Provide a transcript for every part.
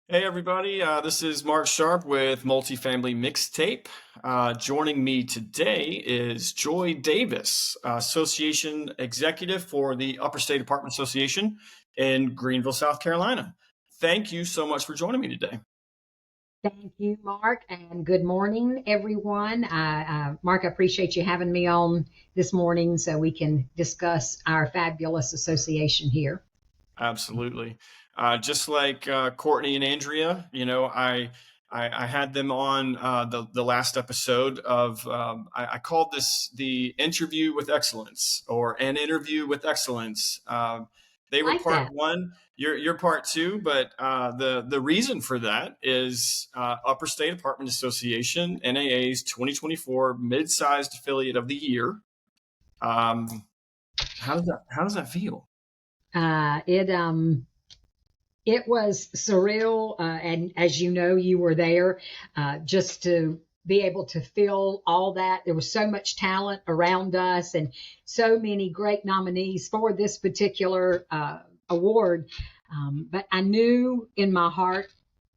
Hey everybody, this is Mark Sharp with Multifamily Mixtape. Joining me today is Joy Davis, Association Executive for the Upper State Apartment Association in Greenville, South Carolina. Thank you so much for joining me today. Thank you, Mark, and good morning, everyone. Mark, I appreciate you having me on this morning so we can discuss our fabulous association here. Absolutely. Just like Courtney and Andrea, I had them on the last episode of I called this the interview with excellence or an interview with excellence. They were Like part that. one. You're part two, but the reason for that is Upper State Apartment Association NAA's 2024 mid-sized affiliate of the year. Um, how does that feel? Uh, it um, it was surreal, and as you know, you were there, just to be able to feel all that. There was so much talent around us, and so many great nominees for this particular award. But I knew in my heart,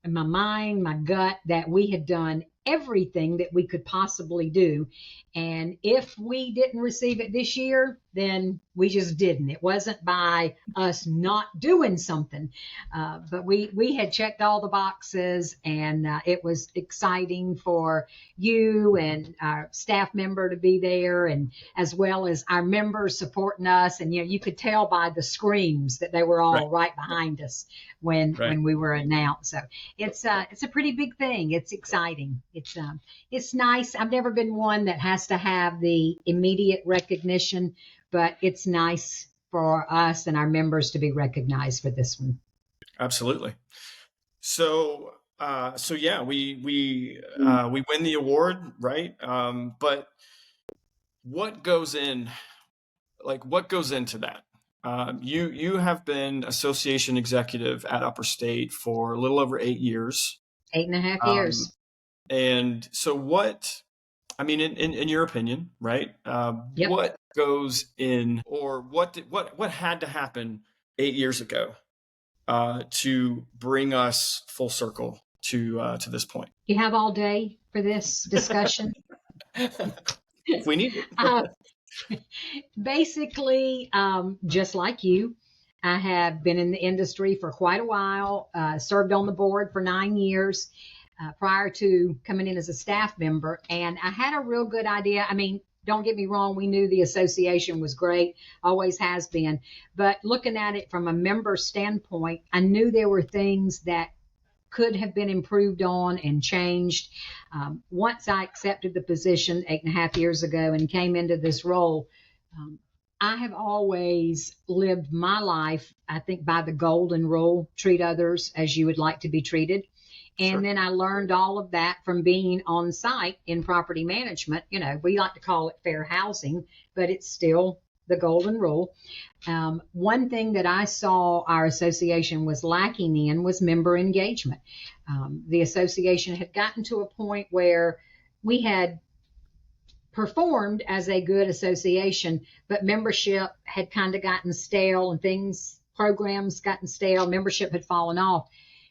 in my mind, my gut, that we had done everything that we could possibly do. And if we didn't receive it this year, then we just didn't. It wasn't by us not doing something, but we had checked all the boxes, and it was exciting for you and our staff member to be there, and as well as our members supporting us. And you could tell by the screams that they were Right, all right behind us when right. we were announced. So it's a pretty big thing. It's exciting. It's nice. I've never been one that has to have the immediate recognition, but it's nice for us and our members to be recognized for this one. Absolutely. So yeah, we win the award, right? But what goes in, what goes into that? You have been association executive at Upper State for a little over 8 years, 8.5 years. um, and so what? I mean, in your opinion, right? Yep. What goes in, or what had to happen 8 years ago to bring us full circle to this point. You have all day for this discussion. If we need Uh, it. Basically, just like you, I have been in the industry for quite a while, served on the board for 9 years prior to coming in as a staff member. And I had a real good idea. I mean, don't get me wrong, we knew the association was great, always has been. But looking at it from a member standpoint, I knew there were things that could have been improved on and changed. Once I accepted the position 8.5 years ago and came into this role, um, I have always lived my life, I think, by the golden rule: treat others as you would like to be treated. And Sure. then I learned all of that from being on site in property management. We like to call it fair housing, but it's still the golden rule. One thing that I saw our association was lacking in was member engagement. The association had gotten to a point where we had performed as a good association, but membership had kind of gotten stale, and programs gotten stale, membership had fallen off.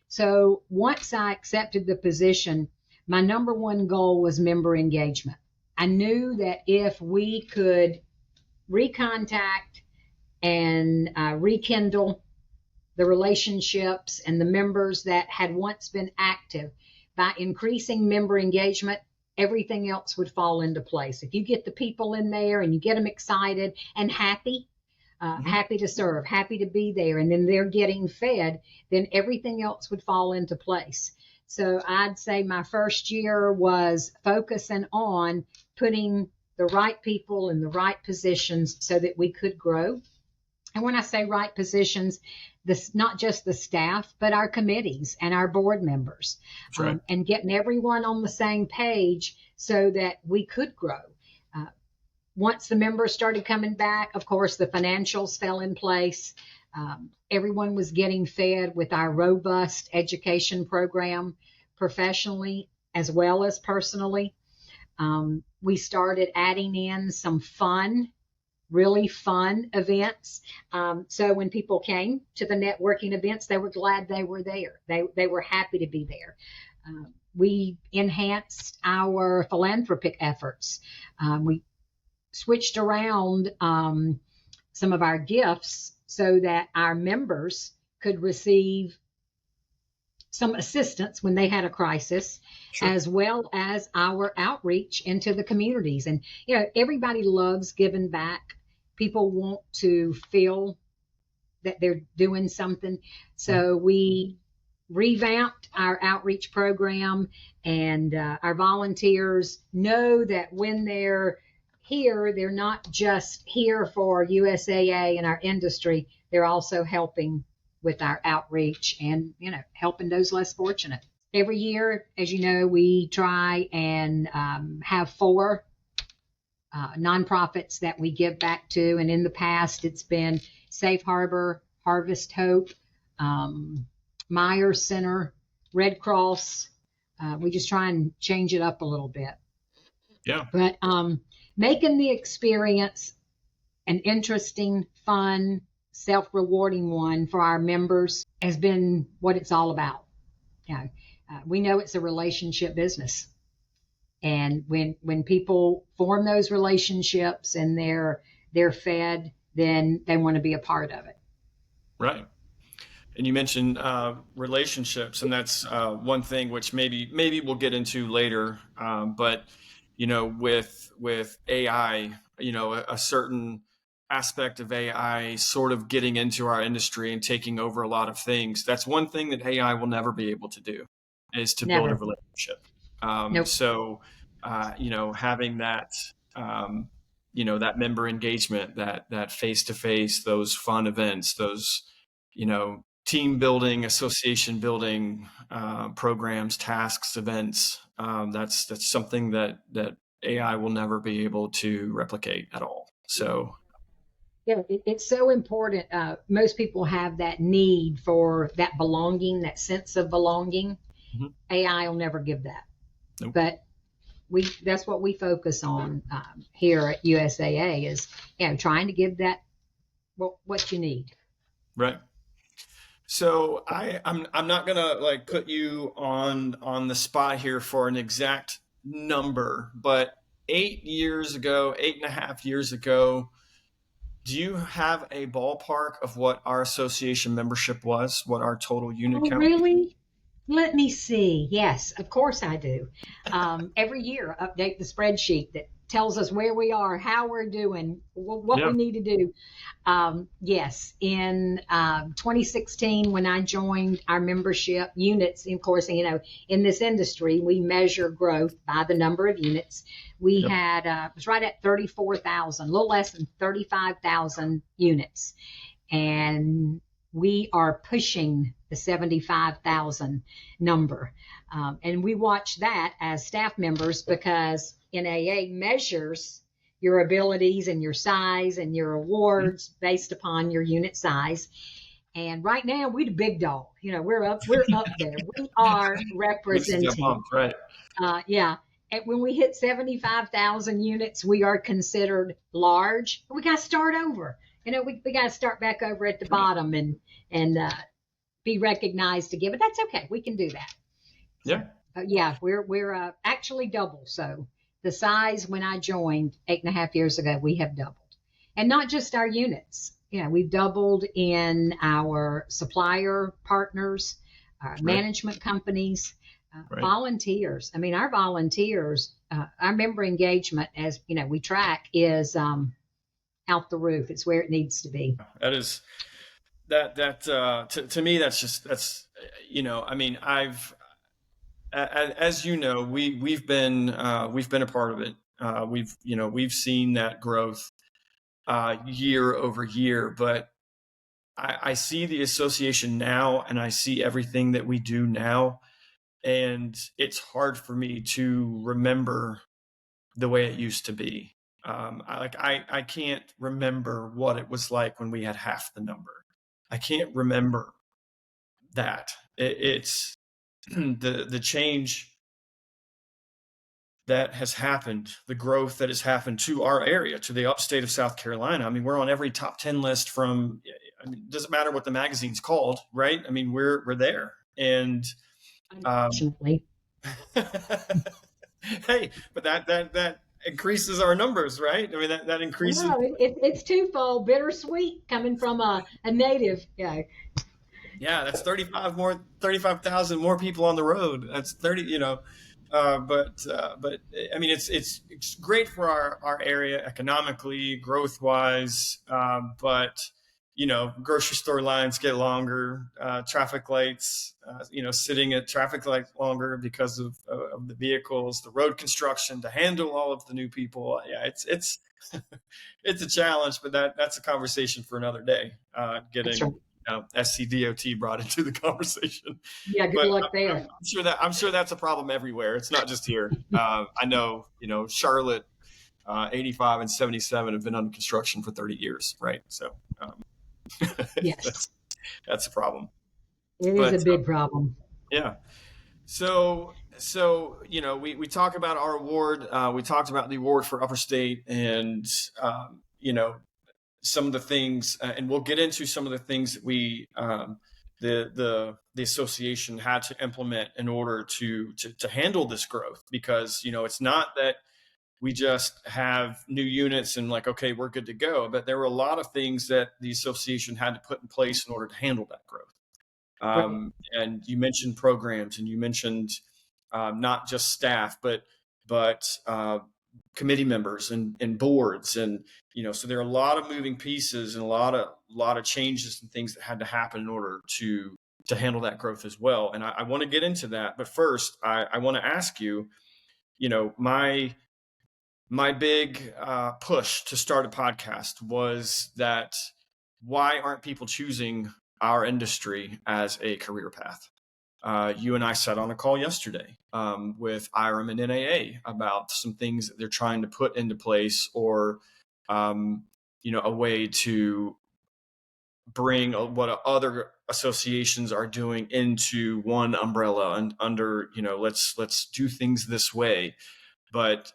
So once I accepted the position, my number one goal was member engagement. I knew that if we could recontact and rekindle the relationships and the members that had once been active by increasing member engagement, everything else would fall into place. If you get the people in there and you get them excited and happy, Mhm. happy to serve, happy to be there, and then they're getting fed, then everything else would fall into place. So I'd say my first year was focusing on putting the right people in the right positions so that we could grow. And when I say right positions, this not just the staff, but our committees and our board members, That's right. and getting everyone on the same page so that we could grow. Uh, Once the members started coming back, of course, the financials fell in place. Everyone was getting fed with our robust education program professionally as well as personally. We started adding in some fun really fun events. So when people came to the networking events, they were glad they were there. They were happy to be there. We enhanced our philanthropic efforts. We switched around some of our gifts so that our members could receive some assistance when they had a crisis, Sure. as well as our outreach into the communities. And, everybody loves giving back. People want to feel that they're doing something. Mhm. So we revamped our outreach program, and our volunteers know that when they're here, they're not just here for USAA and our industry, they're also helping with our outreach and, helping those less fortunate. Every year, as you know, we try and have four nonprofits that we give back to. And in the past, it's been Safe Harbor, Harvest Hope, Myers Center, Red Cross. We just try and change it up a little bit. Yeah. But making the experience an interesting, fun, self rewarding one for our members has been what it's all about. We know it's a relationship business. And when people form those relationships and they're fed, then they want to be a part of it. Right. And you mentioned relationships, and that's one thing which maybe we'll get into later. But with AI, a certain aspect of AI sort of getting into our industry and taking over a lot of things. That's one thing that AI will never be able to do, is to build a Never. relationship. Nope. So, having that. That member engagement, that face to face, those fun events, those team building, association building programs, tasks, events. That's something that AI will never be able to replicate at all. So, Yeah, it's so important. Most people have that need for that belonging, that sense of belonging. mhm, AI will never give that. nope, But that's what we focus on here at USAA is, trying to give that what you need. right. So I'm not gonna like put you on the spot here for an exact number, but 8 years ago, 8.5 years ago, do you have a ballpark of what our association membership was, what our total unit Oh, count? really? Let me see. Yes, of course I do. Every year, update the spreadsheet that tells us where we are, how we're doing, what we Yeah. need to do. Yes, in 2016, when I joined our membership units, of course, in this industry, we measure growth by the number of units. We Yep. had, it was right at 34,000, a little less than 35,000 units. And we are pushing the 75,000 number. And we watch that as staff members because NAA measures your abilities and your size and your awards based upon your unit size. And right now, we're the big dog. We're up there. We are We just got representing. bumped, right? Yeah. And when we hit 75,000 units, we are considered large. We got to start over. We got to start back over at the Right. bottom and be recognized again. But that's okay. We can do that. So, Yeah. yeah, we're actually double. So the size when I joined 8.5 years ago, we have doubled, and not just our units. We've doubled in our supplier partners, our Right. management companies, Right. volunteers. I mean, our volunteers, our member engagement, as we track, is out the roof. It's where it needs to be. That is to me I mean, as we've been a part of it. We've seen that growth year over year, but I see the association now, and I see everything that we do now, and it's hard for me to remember the way it used to be. I can't remember what it was like when we had half the number. I can't remember that. It's the change that has happened, the growth that has happened to our area, to the upstate of South Carolina. I mean, we're on every top 10 list from, I mean, it doesn't matter what the magazine's called, right? I mean, we're there. And um, Unfortunately. hey, but that increases our numbers, right? I mean, that increases. No, it's twofold bittersweet coming from a native. Yeah, Yeah, that's 35,000 more people on the road. That's 30, but I mean, it's great for our area economically, growth wise. But grocery store lines get longer, traffic lights, sitting at traffic lights longer because of the vehicles, the road construction to handle all of the new people. Yeah, it's it's a challenge, but that's a conversation for another day. that's right. Getting SCDOT brought into the conversation, Yeah, good but luck there. I'm sure that's a problem everywhere. It's not just here. I know, Charlotte, 85 and 77 have been under construction for 30 years, right? So Yes, that's that's a problem. it is a But big problem. yeah, so we talk about our award. We talked about the award for Upper State, and some of the things, and we'll get into some of the things that the association had to implement in order to handle this growth, because it's not that we just have new units and like, okay, we're good to go, but there were a lot of things that the association had to put in place in order to handle that growth. Right. And you mentioned programs, and you mentioned not just staff, but committee members and boards, and so there are a lot of moving pieces and a lot of changes and things that had to happen in order to handle that growth as well. And I want to get into that, but first, I want to ask you, my big push to start a podcast was that why aren't people choosing our industry as a career path? You and I sat on a call yesterday with IRM and NAA about some things that they're trying to put into place, or a way to bring what other associations are doing into one umbrella and under, let's do things this way. But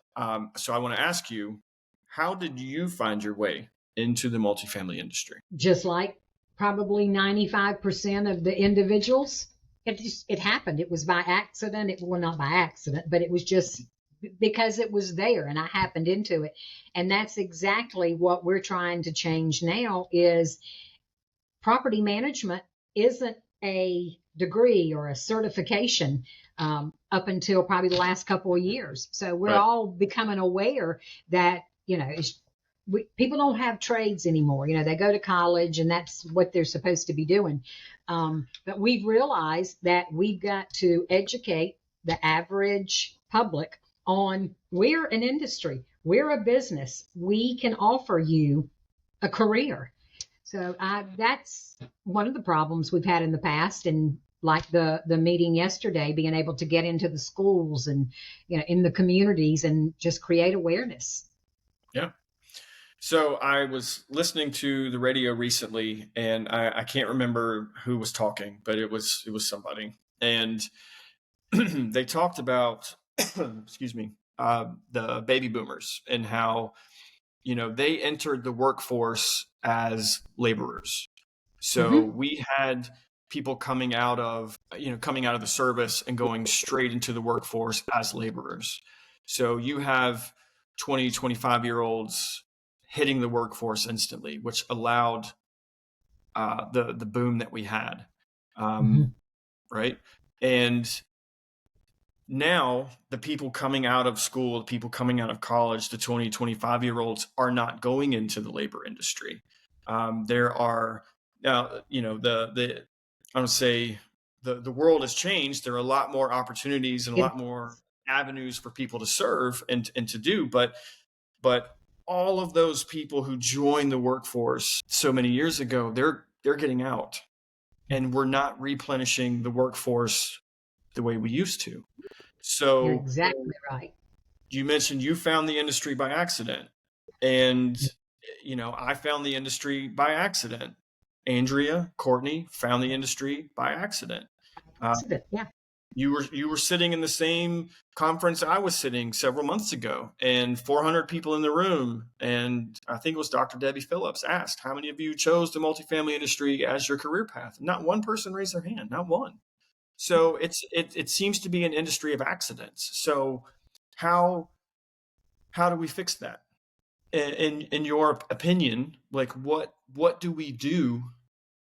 so I want to ask you, how did you find your way into the multifamily industry? Just like probably 95% of the individuals, it happened. It was by accident. Well, not by accident, but it was just because it was there and I happened into it. And that's exactly what we're trying to change now is property management isn't a degree or a certification up until probably the last couple of years. So we're Right. all becoming aware that, people don't have trades anymore. They go to college and that's what they're supposed to be doing. But we've realized that we've got to educate the average public on we're an industry, we're a business, we can offer you a career. So that's one of the problems we've had in the past, and like the meeting yesterday, being able to get into the schools and in the communities and just create awareness. Yeah. So I was listening to the radio recently, and I can't remember who was talking, but it was somebody, and they talked about excuse me, the baby boomers, and how they entered the workforce as laborers. So Hmm. we had people coming out of the service and going straight into the workforce as laborers. So you have 20, 25 year olds hitting the workforce instantly, which allowed the boom that we had. Hmm. Um, right. And now the people coming out of school, the people coming out of college, the 20, 25 year olds are not going into the labor industry. There are now, I would say the world has changed. There are a lot more opportunities and a It, lot more avenues for people to serve and to do, but all of those people who joined the workforce so many years ago, they're getting out, and we're not replenishing the workforce the way we used to. you're So exactly right. you mentioned you found the industry by accident, and I found the industry by accident. Andrea, Courtney found the industry by accident. Uh, Accident, yeah. You were sitting in the same conference I was sitting several months ago, and 400 people in the room. And I think it was Dr. Debbie Phillips asked, how many of you chose the multifamily industry as your career path? Not one person raised their hand, not one. So it seems to be an industry of accidents. So how do we fix that? In your opinion, like what do we do,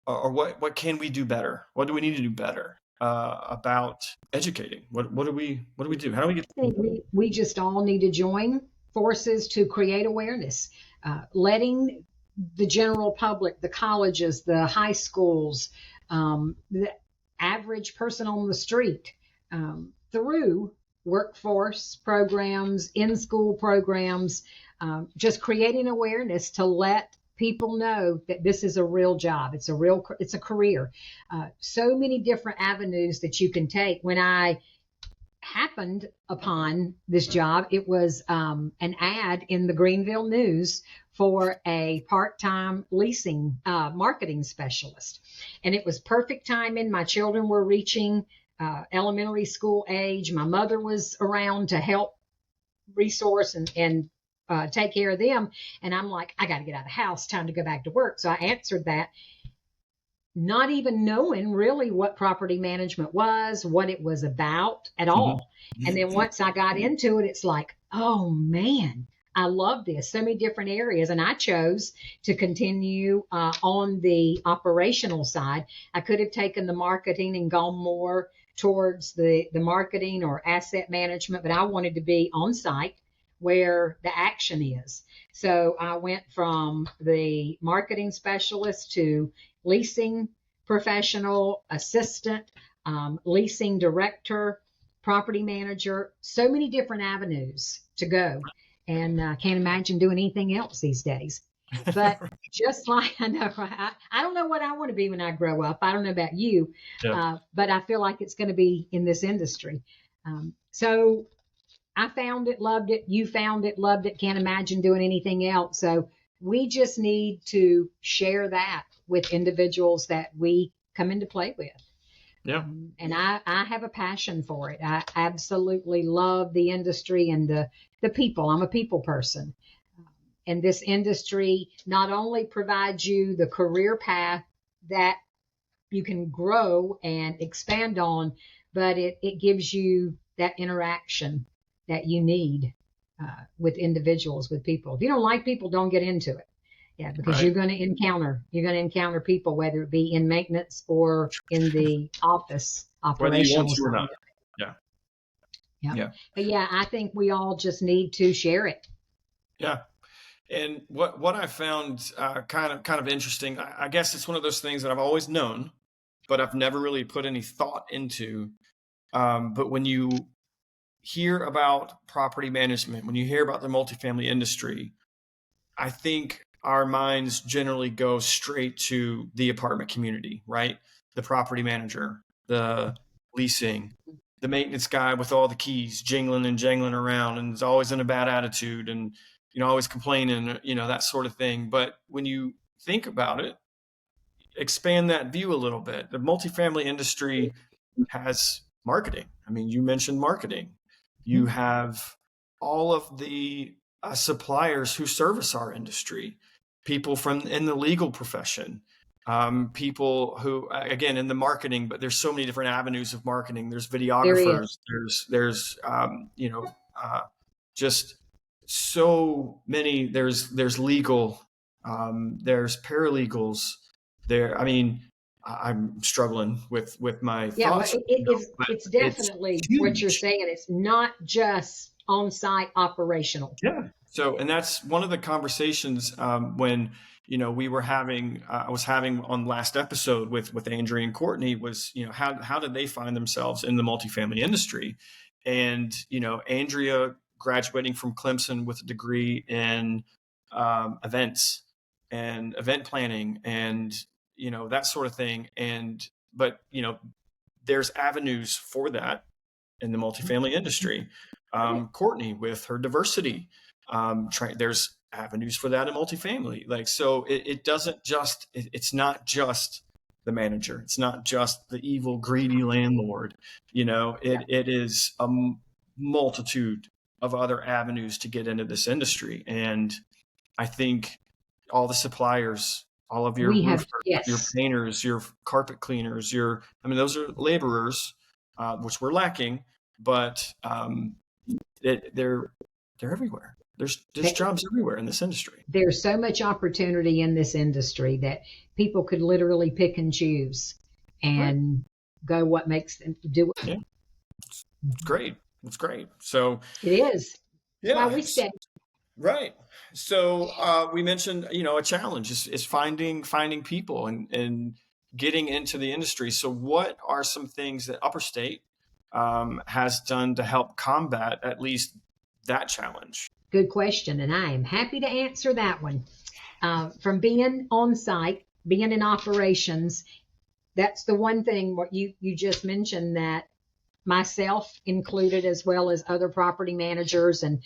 or what can we do better? What do we need to do better about educating? What do we do? How do we get? I think we just all need to join forces to create awareness, letting the general public, the colleges, the high schools, the average person on the street, through workforce programs, in school programs, just creating awareness to let people know that this is a real job. It's a career. So many different avenues that you can take. When I happened upon this job, it was an ad in the Greenville News for a part-time leasing marketing specialist. And it was perfect timing. My children were reaching elementary school age. My mother was around to help resource and take care of them. And I'm like, I got to get out of the house, time to go back to work. So I answered that, not even knowing really what property management was, what it was about at all. Mm-hmm. And then once I got into it, it's like, oh man, I love this. So many different areas. And I chose to continue on the operational side. I could have taken the marketing and gone more towards the marketing or asset management, but I wanted to be on site where the action is. So I went from the marketing specialist to leasing professional, assistant, leasing director, property manager, so many different avenues to go. And I can't imagine doing anything else these days. But just like I know, I don't know what I want to be when I grow up. I don't know about you, Yeah. but I feel like it's going to be in this industry. So I found it, loved it. You found it, loved it. Can't imagine doing anything else. So we just need to share that with individuals that we come into play with. Yeah. And I have a passion for it. I absolutely love the industry and the people. I'm a people person. And this industry not only provides you the career path that you can grow and expand on, but it gives you that interaction that you need with individuals, with people. If you don't like people, don't get into it. Yeah, because Right. you're going to encounter people, whether it be in maintenance or in the office Whether you want operational to or side. not. Yeah. Yeah. Yeah. But yeah, I think we all just need to share it. Yeah. And what I found kind of interesting, I guess it's one of those things that I've always known, but I've never really put any thought into. But when you hear about property management, when you hear about the multifamily industry, I think our minds generally go straight to the apartment community, right? The property manager, the leasing, the maintenance guy with all the keys jingling and jangling around and is always in a bad attitude and, always complaining, that sort of thing. But when you think about it, expand that view a little bit. The multifamily industry has marketing. I mean, you mentioned marketing. You have all of the suppliers who service our industry, people from in the legal profession, people who, again, in the marketing, but there's so many different avenues of marketing. There's videographers, there's just so many, there's legal, there's paralegals there. I mean, I'm struggling with my Yeah, thoughts. but it's definitely what you're Huge. saying. It's not just on-site operational. Yeah. So, and that's one of the conversations when we were having, I was having on last episode with Andrea and Courtney was, how did they find themselves in the multifamily industry? And Andrea graduating from Clemson with a degree in events and event planning and that sort of thing. But there's avenues for that in the multifamily industry. Courtney with her diversity, there's avenues for that in multifamily. Like, so it doesn't just, it's not just the manager. It's not just the evil, greedy landlord. It is a multitude of other avenues to get into this industry. And I think all the suppliers, all of your We have, roofers, your yes, painters, your carpet cleaners, those are laborers, which we're lacking, but they're everywhere. There's jobs everywhere in this industry. there's so much opportunity in this industry that people could literally pick and choose Right. and go what makes them do it. Yeah. It's great. It's great. So It is. That's why yeah. we stay. Right. So we mentioned, a challenge is finding people and getting into the industry. So what are some things that Upper State has done to help combat at least that challenge? Good question. And I am happy to answer that one. From being on site, being in operations, that's the one thing what you just mentioned that myself included, as well as other property managers and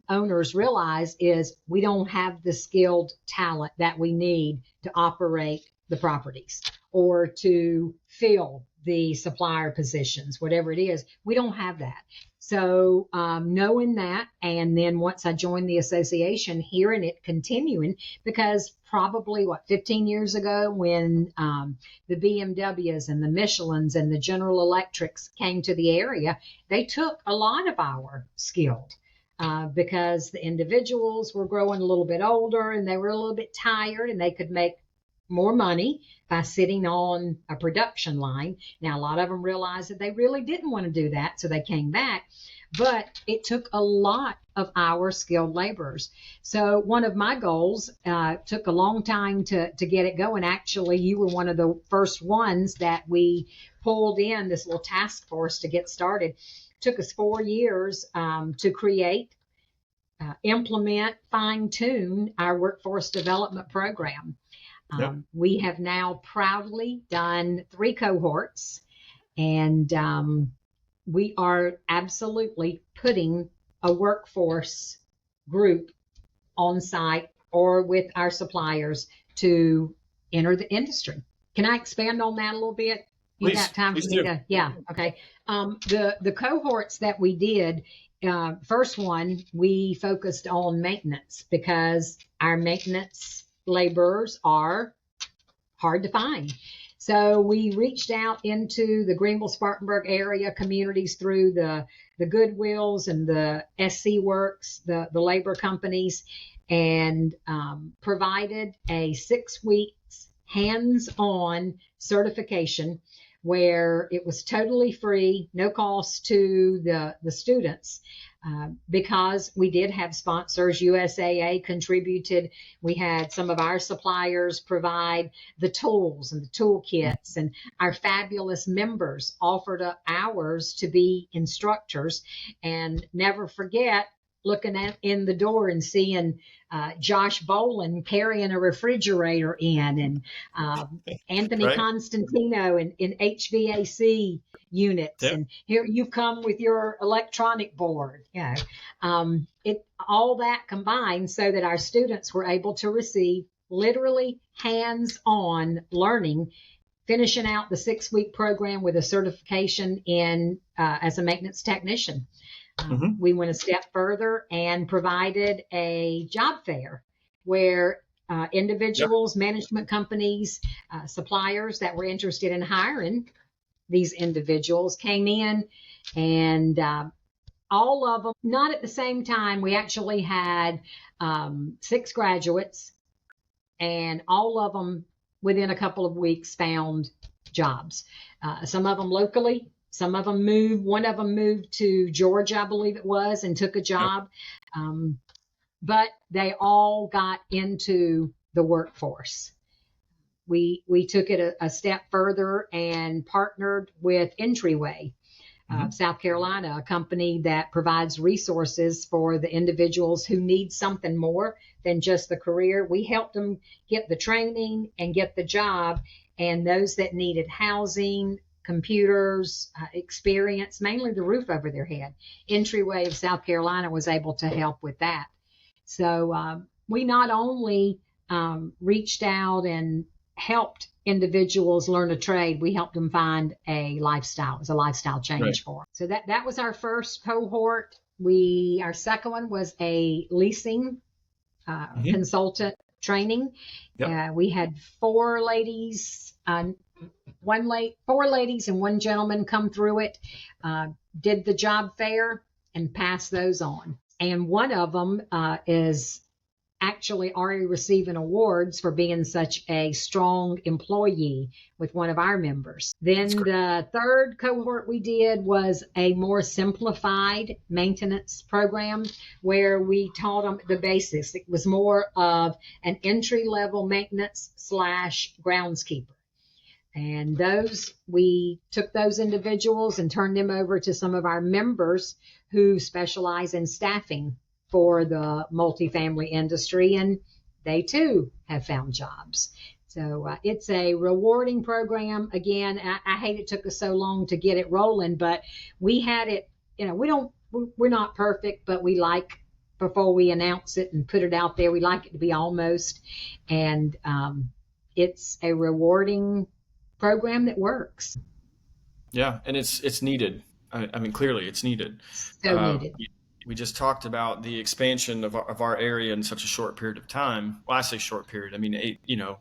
owners, realize is we don't have the skilled talent that we need to operate the properties or to fill the supplier positions, whatever it is. We don't have that. So knowing that, and then once I joined the association, hearing it continuing, because probably 15 years ago when the BMWs and the Michelins and the General Electrics came to the area, they took a lot of our skilled because the individuals were growing a little bit older and they were a little bit tired and they could make more money by sitting on a production line. Now, a lot of them realized that they really didn't want to do that, so they came back. But it took a lot of our skilled laborers. So one of my goals took a long time to get it going. Actually, you were one of the first ones that we pulled in this little task force to get started. It took us 4 years to create, implement, fine-tune our workforce development program. Yep. We have now proudly done 3 cohorts, and we are absolutely putting a workforce group on site or with our suppliers to enter the industry. Can I expand on that a little bit? You got time for me to? Yeah. Okay. The cohorts that we did, first one, we focused on maintenance because our maintenance laborers are hard to find. So we reached out into the Greenville, Spartanburg area communities through the Goodwills and the SC Works, the labor companies, and provided a 6 weeks hands-on certification where it was totally free, no cost to the students. Because we did have sponsors, USAA contributed. We had some of our suppliers provide the tools and the toolkits, and our fabulous members offered up hours to be instructors. And never forget looking in the door and seeing Josh Boland carrying a refrigerator in, and Anthony Right. Constantino in HVAC units, Yep. and here you come with your electronic board. It all that combined so that our students were able to receive literally hands-on learning, finishing out the 6-week program with a certification in as a maintenance technician. We went a step further and provided a job fair where individuals, management companies, suppliers that were interested in hiring these individuals came in, and all of them, not at the same time. We actually had 6 graduates, and all of them within a couple of weeks found jobs. Some of them locally, some of them moved. One of them moved to Georgia, I believe it was, and took a job. But they all got into the workforce. We took it a step further and partnered with Entryway, South Carolina, a company that provides resources for the individuals who need something more than just the career. We helped them get the training and get the job, and those that needed housing, computers, experience, mainly the roof over their head. Entryway of South Carolina was able to help with that. So we not only reached out and helped individuals learn a trade. We helped them find a lifestyle. It was a lifestyle Right. change for them. So that was our first cohort. Our second one was a leasing Hmm. consultant training. Yep. We had four ladies, four ladies and one gentleman come through it, did the job fair and passed those on. And one of them is actually already receiving awards for being such a strong employee with one of our members. That's Then great. the third cohort we did was a more simplified maintenance program where we taught them the basics. It was more of an entry level maintenance / groundskeeper. And we took those individuals and turned them over to some of our members who specialize in staffing for the multifamily industry, and they too have found jobs. So it's a rewarding program. Again, I hate it took us so long to get it rolling, but we had it. We're not perfect, but we like before we announce it and put it out there, we like it to be almost, and it's a rewarding program that works. Yeah, and it's needed. I mean, clearly it's needed. So needed. We just talked about the expansion of our area in such a short period of time. Well, I say short period. I mean,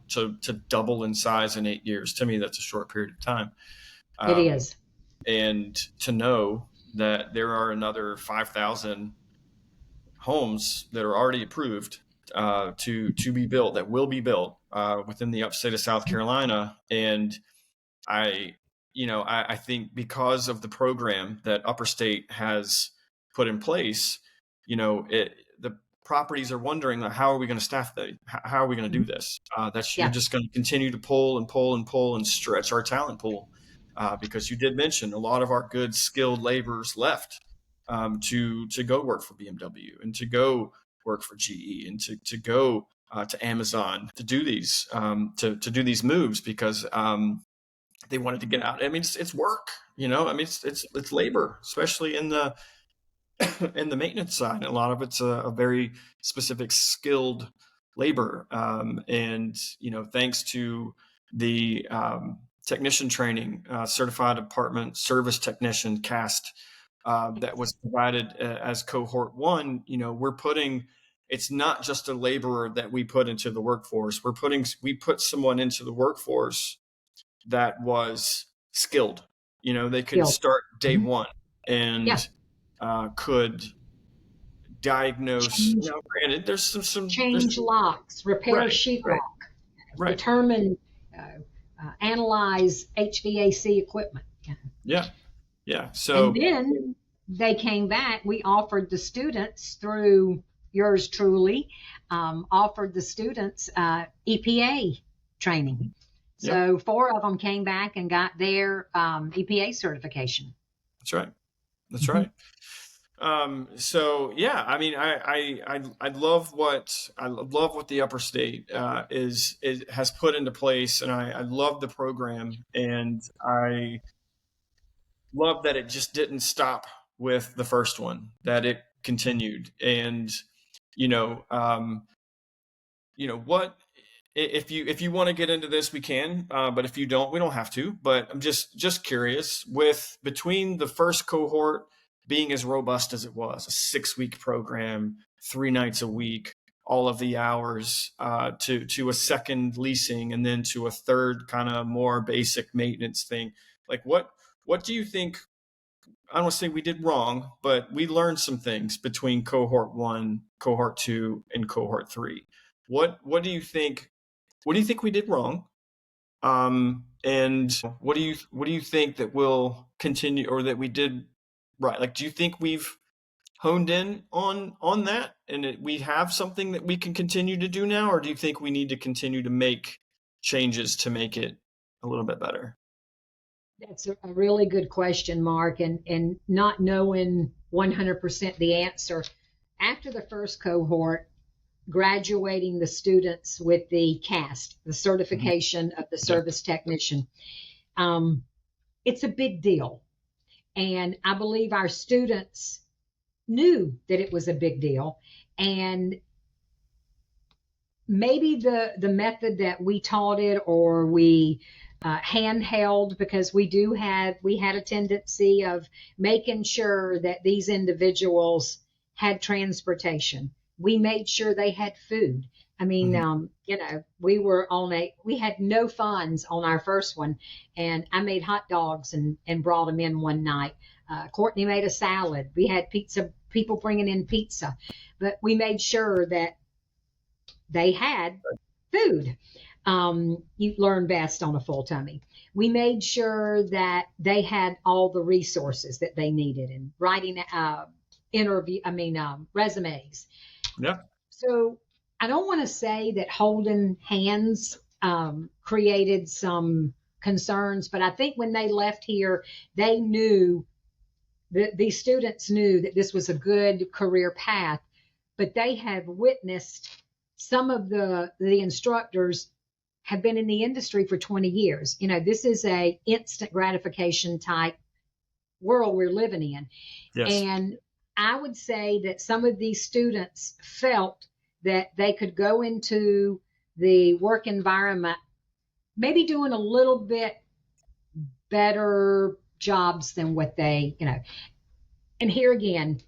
to double in size in 8 years. To me, that's a short period of time. It Um, is. and to know that there are another 5,000 homes that are already approved to be built, that will be built within the upstate of South Carolina, and I, I think because of the program that Upper State has put in place, the properties are wondering, like, how are we going to staff that? How are we going to do this? You're Yeah, just going to continue to pull and pull and pull and stretch our talent pool, because you did mention a lot of our good skilled laborers left to go work for BMW and to go work for GE and to go to Amazon to do these to do these moves because they wanted to get out. I mean, it's work, I mean, it's labor, especially in the in the maintenance side. A lot of it's a very specific skilled labor, and thanks to the technician training, certified apartment service technician cast that was provided as cohort one. We're putting. It's not just a laborer that we put into the workforce. We put someone into the workforce that was skilled. They could skilled. start day Mhm. one Yeah, and could diagnose. change Now, granted, there's change locks, repair right, right, sheetrock, right. determine, analyze HVAC equipment. Yeah. Yeah, yeah. And So then they came back. We offered the students through yours truly, offered the students EPA training. yeah, So four of them came back and got their EPA certification. that's right. That's Mhm. right. So yeah, I mean, I love what the Upper State has put into place, and I love the program, and I love that it just didn't stop with the first one, that it continued. And you know um what, if you want to get into this, we can, but if you don't, we don't have to. But I'm just curious, with between the first cohort being as robust as it was, a 6-week program, 3 nights a week, all of the hours, to a second leasing, and then to a third kind of more basic maintenance thing, like what do you think? I don't want to say we did wrong, but we learned some things between cohort one, cohort two, and cohort three. What do you think? What do you think we did wrong? And what do you think that will continue, or that we did right? Like, do you think we've honed in on that, and we have something that we can continue to do now, or do you think we need to continue to make changes to make it a little bit better? That's a really good question, Mark, and not knowing 100% the answer. After the first cohort, graduating the students with the CAST, the Mhm. certification of the Yeah. service technician, um, it's a big deal. And I believe our students knew that it was a big deal. And maybe the method that we taught it, or we handheld, because we had a tendency of making sure that these individuals had transportation. We made sure they had food. I mean, Hmm. we had no funds on our first one, and I made hot dogs and brought them in one night. Courtney made a salad. We had pizza, people bringing in pizza, but we made sure that they had food. You learn best on a full tummy. We made sure that they had all the resources that they needed in writing resumes. Yeah. So I don't want to say that holding hands created some concerns, but I think when they left here, they knew that these students knew that this was a good career path, but they have witnessed some of the instructors have been in the industry for 20 years. This is a instant gratification type world we're living in. Yes. And I would say that some of these students felt that they could go into the work environment maybe doing a little bit better jobs than what and here again,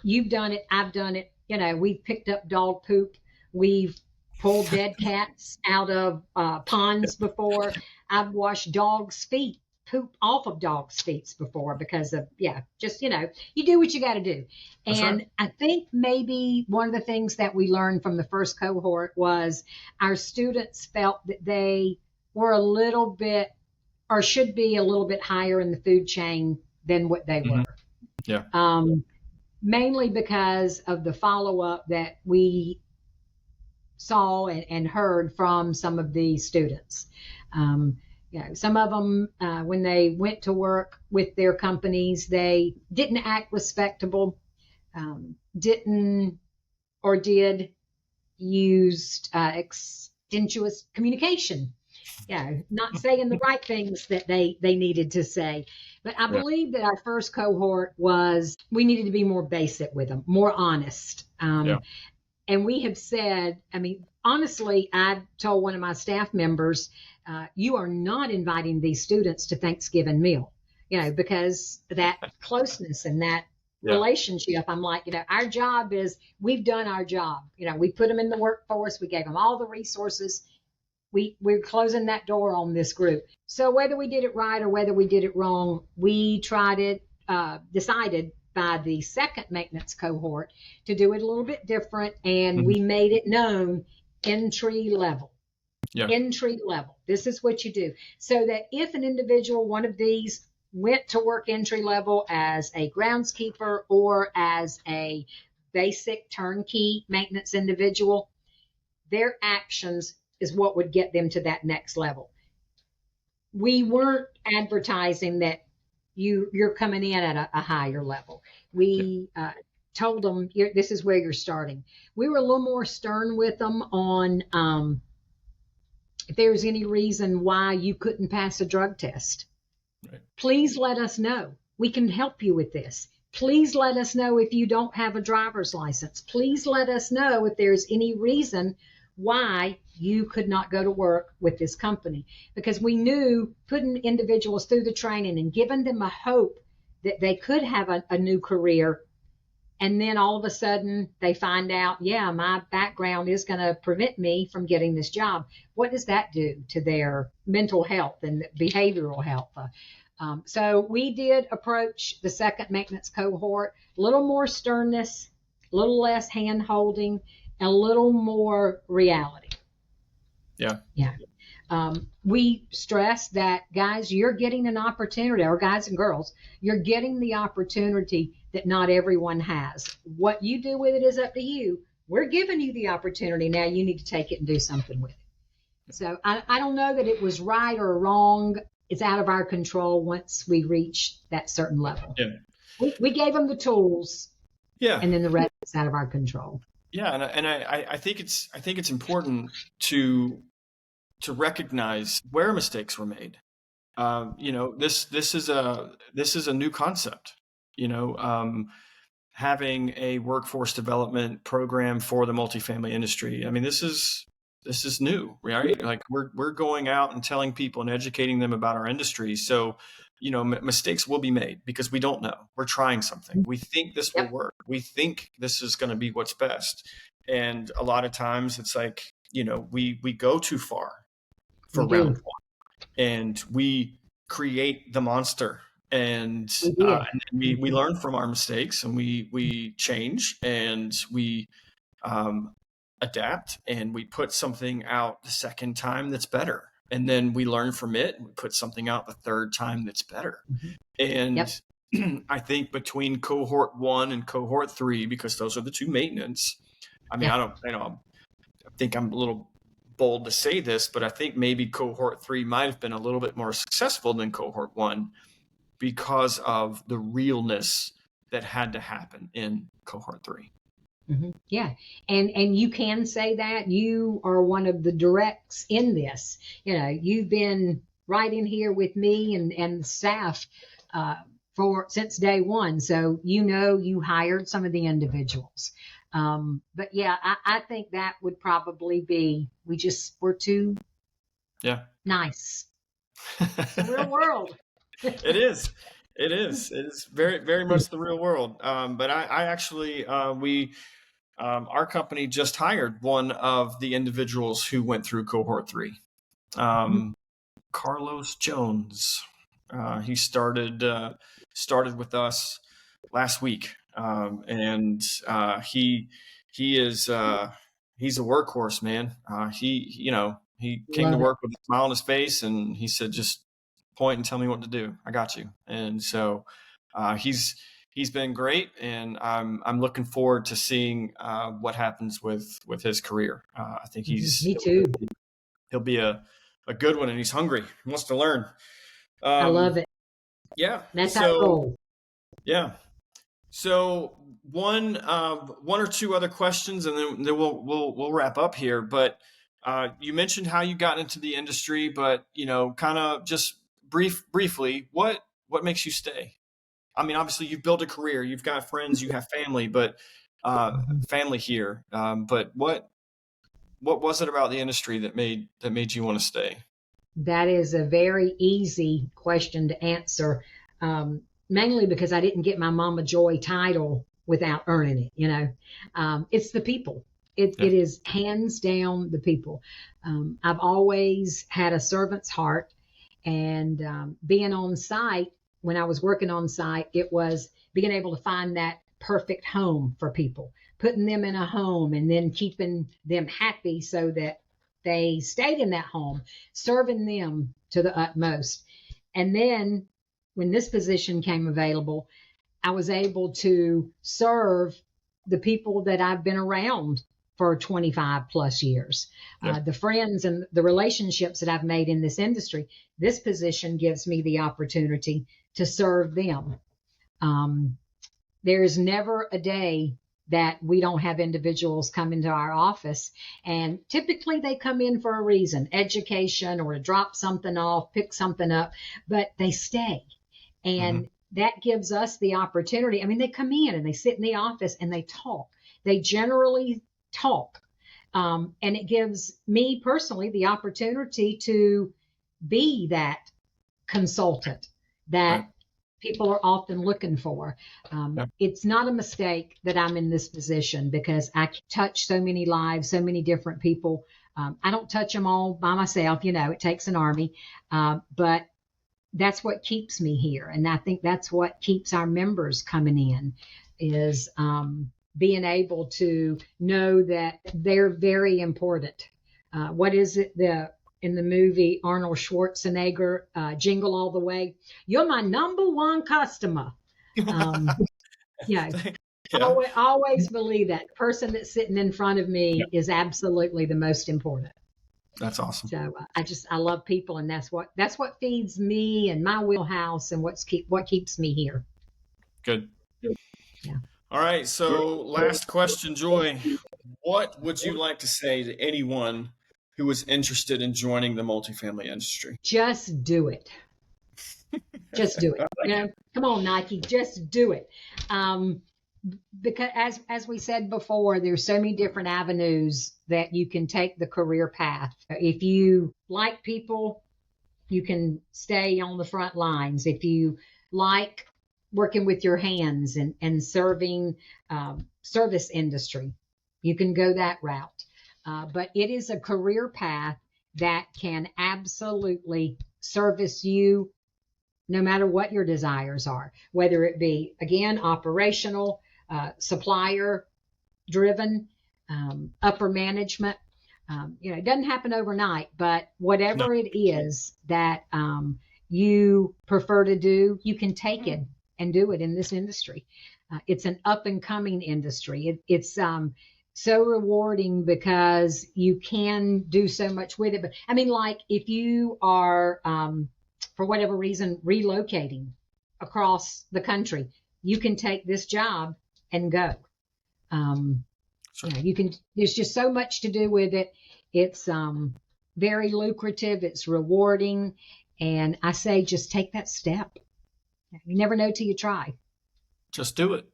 you've done it, I've done it. We've picked up dog poop. We've pulled dead cats out of ponds before. I've washed dogs' feet, poop off of dogs' feet before because of, just, you do what you got to do. That's right. And I think maybe one of the things that we learned from the first cohort was our students felt that they were a little bit, or should be a little bit higher in the food chain than what they Hmm. were. Yeah. Mainly because of the follow up that we saw and heard from some of the students. Some of them, when they went to work with their companies, they didn't act respectable, didn't or did used extenuous communication. Not saying the right things that they needed to say. But I Yeah. believe that our first cohort we needed to be more basic with them, more honest. Yeah. And we have said, I mean, honestly, I told one of my staff members, you are not inviting these students to Thanksgiving meal, because that closeness and that Yeah. relationship. I'm like, our job is, we've done our job. We put them in the workforce. We gave them all the resources. We're closing that door on this group. So whether we did it right or whether we did it wrong, we decided by the second maintenance cohort to do it a little bit different, and Hmm. we made it known entry level. Yeah. Entry level. This is what you do. So that if an individual, one of these, went to work entry level as a groundskeeper or as a basic turnkey maintenance individual, their actions is what would get them to that next level. We weren't advertising that you're coming in at a higher level. Yeah. We told them this is where you're starting. We were a little more stern with them on if there's any reason why you couldn't pass a drug test. Right. Please let us know. We can help you with this. Please let us know if you don't have a driver's license. Please let us know if there's any reason why you could not go to work with this company. Because we knew putting individuals through the training and giving them a hope that they could have a new career, and then all of a sudden they find out, my background is going to prevent me from getting this job. What does that do to their mental health and behavioral health? So we did approach the second maintenance cohort a little more sternness, a little less hand holding, and a little more reality. Yeah. Yeah. We stress that, guys, you're getting an opportunity, or guys and girls, you're getting the opportunity that not everyone has. What you do with it is up to you. We're giving you the opportunity. Now you need to take it and do something with it. So I don't know that it was right or wrong. It's out of our control once we reach that certain level. Yeah. We gave them the tools, Yeah. and then the rest is out of our control. Yeah. And I think it's important to recognize where mistakes were made. This is a new concept. having a workforce development program for the multifamily industry. I mean, this is new, right? Like we're going out and telling people and educating them about our industry. So, mistakes will be made because we don't know. We're trying something. We think this will Yep, work. We think this is going to be what's best. And a lot of times it's like, we go too far for we round do. one and we create the monster. And, We did. and we learn from our mistakes and we change and we um, adapt and we put something out the second time that's better. And then we learn from it and we put something out the third time that's better. Mhm. And Yep. I think between cohort 1 and cohort 3, because those are the two maintenance, I mean, Yeah. I think I'm a little bold to say this, but I think maybe cohort 3 might have been a little bit more successful than cohort 1 because of the realness that had to happen in cohort 3. Yeah. And you can say that you are one of the directs in this. You've been right in here with me and the staff uh, for since day one. So you hired some of the individuals. But yeah, I think that would probably be we're too Yeah. nice. It's the real world. It is. It is. It is very, very much the real world. But I actually, our company just hired one of the individuals who went through cohort 3, Mhm. Carlos Jones. He started with us last week, and he is he's a workhorse, man. He came to Love it. work with a smile on his face, and he said, "Just point and tell me what to do. I got you." And so he's been great, and I'm looking forward to seeing what happens with his career. I think Me too. he'll be a good one, and he's hungry. He wants to learn. I love Um, it. yeah. That's our So goal. yeah. So one or two other questions, and then we'll wrap up here. But you mentioned how you got into the industry, but kind of just briefly, what makes you stay? I mean, obviously you've built a career, you've got friends, you have family, but Mhm. family here. But what was it about the industry that made you want to stay? That is a very easy question to answer, mainly because I didn't get my Mama Joy title without earning it. It's the people. Yeah. It is hands down the people. I've always had a servant's heart, and being on site, when I was working on site, it was being able to find that perfect home for people, putting them in a home and then keeping them happy so that they stayed in that home, serving them to the utmost. And then when this position came available, I was able to serve the people that I've been around for 25 plus years. Yeah. The friends and the relationships that I've made in this industry, this position gives me the opportunity to serve them. Um, there's never a day that we don't have individuals come into our office. And typically they come in for a reason, education or to drop something off, pick something up, but they stay. Hmm. And that gives us the opportunity. I mean, they come in and they sit in the office and they talk. They generally talk. And it gives me personally the opportunity to be that consultant Right. that people are often looking for. Yeah. It's not a mistake that I'm in this position because I touch so many lives, so many different people. I don't touch them all by myself. It takes an army, but that's what keeps me here, and I think that's what keeps our members coming in is being able to know that they're very important. What is it in the movie Arnold Schwarzenegger, Jingle All the Way? You're my number one customer. Um, yeah, Yeah. always believe that the person that's sitting in front of me is absolutely the most important. That's awesome. So I love people, and that's what feeds me and my wheelhouse, and what keeps me here. Good. Yeah. All right. So, last question, Joy. What would you like to say to anyone who is interested in joining the multifamily industry? Just do it. Just do it. Come on, Nike, just do it. Um, because as we said before, there's so many different avenues that you can take the career path. If you like people, you can stay on the front lines. If you like working with your hands and serving service industry, you can go that route. But it is a career path that can absolutely service you no matter what your desires are, whether it be, again, operational, supplier driven, upper management. It doesn't happen overnight, but No, whatever it is that you prefer to do, you can take it and do it in this industry. It's an up and coming industry. It's so rewarding because you can do so much with it. But I mean, like if you are, for whatever reason, relocating across the country, you can take this job and go. sure. You can, there's just so much to do with it. It's very lucrative, it's rewarding, and I say just take that step. You never know till you try. Just do it.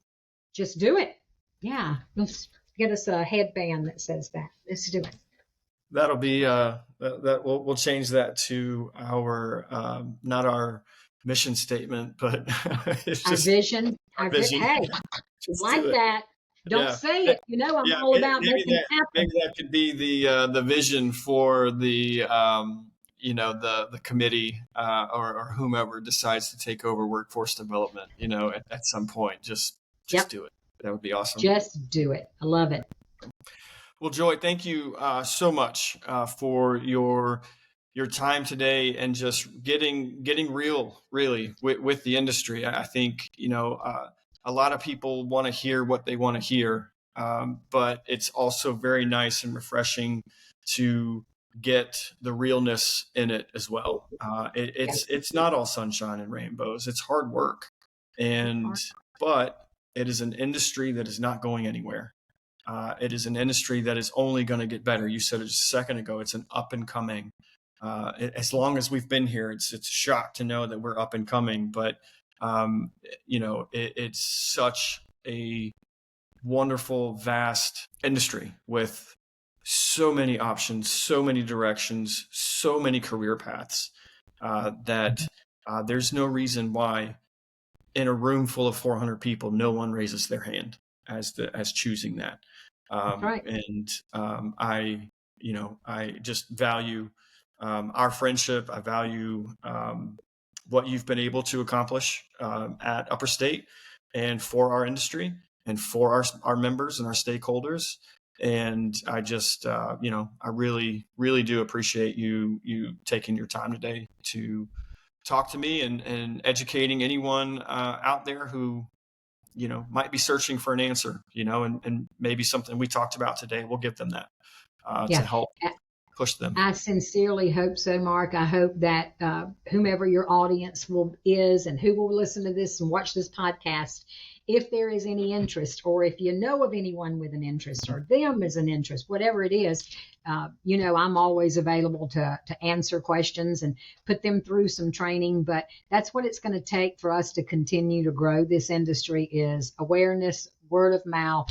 Just do it. Yeah. Let's get us a headband that says that. Let's do it. That'll be that we'll change that to our not our mission statement, but it's Our just vision. our vision. Hey, Just like do it. that. Don't Yeah. say it. I'm Yeah, all about making it maybe happen. that could be the vision for the the committee or whomever decides to take over workforce development. At some point, just Yep. do it. That would be awesome. Just do it. I love it. Well, Joy, thank you so much for your time today and just getting real, really, with the industry. I think a lot of people want to hear what they want to hear, but it's also very nice and refreshing to get the realness in it as well. It's not all sunshine and rainbows. It's hard work, but it is an industry that is not going anywhere. It is an industry that is only going to get better. You said it just a second ago. It's an up and coming. As long as we've been here, it's a shock to know that we're up and coming. But it's such a wonderful, vast industry with so many options, so many directions, so many career paths that there's no reason why in a room full of 400 people, no one raises their hand as choosing that. Right. And I just value our friendship. I value what you've been able to accomplish at Upper State and for our industry and for our members and our stakeholders. And I just, I really, really do appreciate you taking your time today to talk to me and educating anyone out there who might be searching for an answer, and maybe something we talked about today will give them that to Yeah. help push them. I sincerely hope so, Mark. I hope that whomever your audience is and who will listen to this and watch this podcast, if there is any interest, or if you know of anyone with an interest or them as an interest, whatever it is, I'm always available to answer questions and put them through some training. But that's what it's going to take for us to continue to grow this industry is awareness, word of mouth.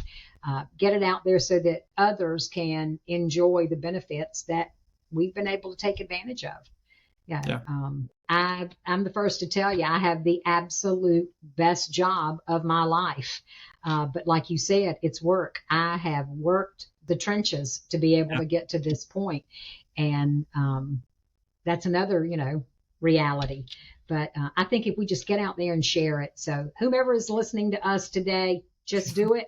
Get it out there so that others can enjoy the benefits that we've been able to take advantage of. Yeah. I'm the first to tell you, I have the absolute best job of my life. But like you said, it's work. I have worked the trenches to be able to get to this point. And that's another, reality. But I think if we just get out there and share it. So whomever is listening to us today, just do it.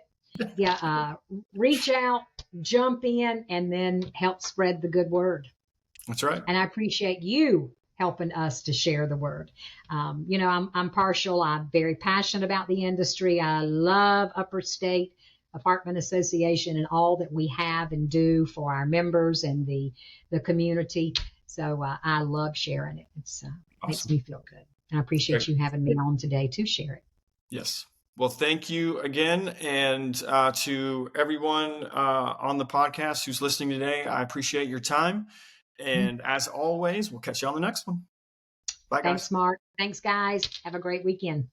Yeah, reach out, jump in, and then help spread the good word. That's right. And I appreciate you helping us to share the word. I'm partial. I'm very passionate about the industry. I love Upper State Apartment Association and all that we have and do for our members and the community. So I love sharing it. It's makes me feel good. And I appreciate you having me on today to share it. Yes. Well, thank you again. And to everyone on the podcast who's listening today, I appreciate your time. And as always, we'll catch you on the next one. Bye, guys. Thanks, Mark. Thanks, guys. Have a great weekend.